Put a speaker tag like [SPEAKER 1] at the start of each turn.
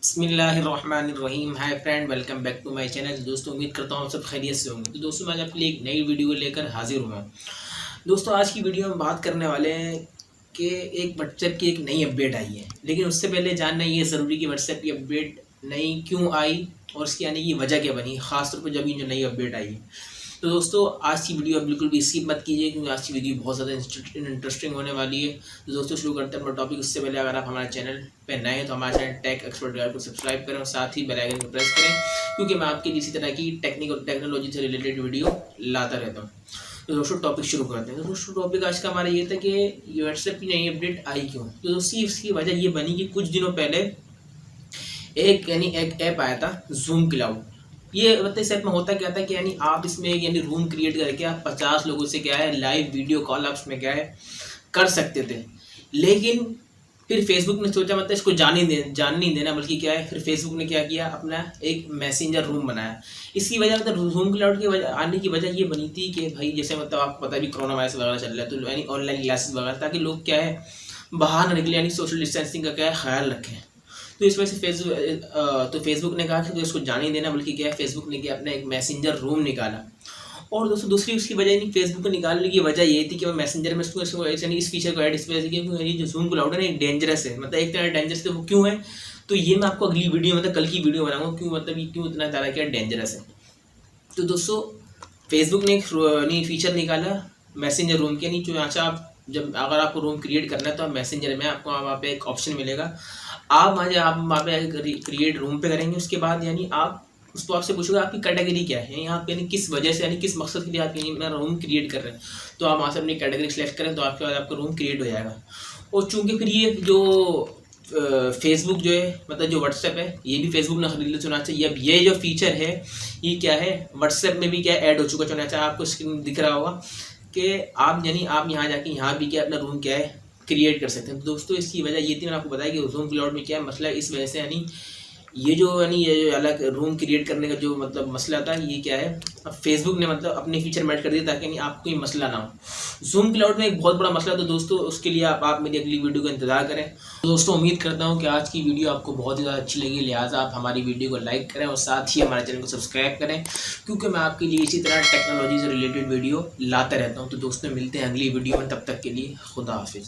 [SPEAKER 1] बिस्मिल्लाहिर्रहमानिर्रहीम। Hi friend, welcome back to my channel. दोस्तों उम्मीद करता हूँ सब खैरियत से होंगे। तो दोस्तों मैं आज आपके लिए एक नई वीडियो लेकर हाजिर हुआ हूँ। दोस्तों आज की वीडियो में बात करने वाले हैं कि एक व्हाट्सएप की एक नई अपडेट आई है, लेकिन उससे पहले जानना ये ज़रूरी कि व्हाट्सएप की अपडेट नई क्यों आई और उसकी आने की वजह क्या बनी, ख़ासतौर पर जब ये जो नई अपडेट आई है। तो दोस्तों आज की वीडियो बिल्कुल भी स्किप मत कीजिए, क्योंकि आज की वीडियो बहुत ज़्यादा इंटरेस्टिंग होने वाली है। तो दोस्तों शुरू करते हैं अपना टॉपिक। उससे पहले अगर आप हमारे चैनल पे नए हैं तो हमारे चैनल टेक एक्सपर्ट गाइड को सब्सक्राइब करें और साथ ही बेल आइकन को प्रेस करें, क्योंकि मैं आपके लिए इसी तरह की टेक्नोलॉजी से रिलेटेड वीडियो लाता रहता हूँ। तो दोस्तों टॉपिक शुरू करते हैं। तो दोस्तों टॉपिक आज का हमारा ये था कि ये व्हाट्सएप की नई अपडेट आई क्यों। तो दोस्तों इसकी वजह ये बनी कि कुछ दिनों पहले एक ऐप आया था जूम क्लाउड। ये मतलब इस ऐप में होता क्या था कि आप इसमें रूम क्रिएट करके आप 50 लोगों से क्या है लाइव वीडियो कॉल आप उसमें क्या है कर सकते थे। लेकिन फिर फेसबुक ने सोचा मतलब इसको जान नहीं देना, बल्कि क्या है फिर फेसबुक ने क्या किया, अपना एक मैसेंजर रूम बनाया। इसकी वजह मतलब जूम क्लाउड की वजह आने की वजह ये बनी थी कि भाई जैसे मतलब आपको पता भी कोरोना वायरस वगैरह चल रहा है, तो ऑनलाइन क्लासेस वगैरह, ताकि लोग क्या है बाहर न निकले, सोशल डिस्टेंसिंग का क्या है ख्याल रखें। तो इस वजह से फेसबुक ने कहा कि तो इसको जाने देना, बल्कि क्या है फेसबुक ने क्या अपना एक मैसेंजर रूम निकाला। और दोस्तों दूसरी उसकी वजह नहीं, फेसबुक को निकालने की वजह ये थी कि वो मैसेंजर में इस फीचर को ऐड इस वजह से क्योंकि जो जूम क्लाउड है ना डेंजरस है, मतलब एक तरह डेंजरस है। वो क्यों है तो ये मैं आपको अगली वीडियो मतलब कल की वीडियो बनाऊंगा क्यों, मतलब ये क्यों इतना तरह क्या डेंजरस है। तो दोस्तों फेसबुक ने एक फीचर निकाला मैसेंजर रूम के, जो यहाँ से आप जब अगर आपको रूम क्रिएट करना है तो आप मैसेंजर में आपको वहाँ पे एक ऑप्शन मिलेगा, आप वहाँ पे क्रिएट रूम पे करेंगे। उसके बाद आप उसको आपसे पूछोगे आपकी कैटेगरी क्या है, यहाँ पे किस वजह से किस मकसद के लिए आप अपना रूम क्रिएट कर रहे हैं। तो आप वहाँ से अपनी कैटेगरी सेलेक्ट करें तो आपके बाद आपका रूम क्रिएट हो जाएगा। और चूंकि फिर ये जो फेसबुक जो है मतलब जो व्हाट्सएप है ये भी फेसबुक ने खरीद चुना चाहिए। अब ये जो फीचर है ये क्या है व्हाट्सएप में भी क्या ऐड हो चुका चुना चाहिए। आपको स्क्रीन दिख रहा होगा कि आप आप यहाँ जाके यहाँ भी क्या अपना रूम क्या है क्रिएट कर सकते हैं। तो दोस्तों इसकी वजह ये थी, मैंने आपको बताया कि जूम क्लाउड में क्या है मसला है। इस वजह से ये जो अलग रूम क्रिएट करने का जो मतलब मसला था ये क्या है, अब फेसबुक ने मतलब अपने फीचर में ऐड कर दिया ताकि आपको कोई मसला ना हो। जूम क्लाउड में एक बहुत बड़ा मसला। तो दोस्तों उसके लिए आप मेरी अगली वीडियो का इंतजार करें। तो दोस्तों उम्मीद करता हूँ कि आज की वीडियो आपको बहुत ही ज़्यादा अच्छी लगी, लिहाजा आप हमारी वीडियो को लाइक करें और साथ ही हमारे चैनल को सब्सक्राइब करें, क्योंकि मैं आपके लिए इसी तरह टेक्नोलॉजी से रिलेटेड वीडियो लाता रहता हूँ। तो दोस्तों मिलते हैं अगली वीडियो में, तब तक के लिए खुदा हाफिज़।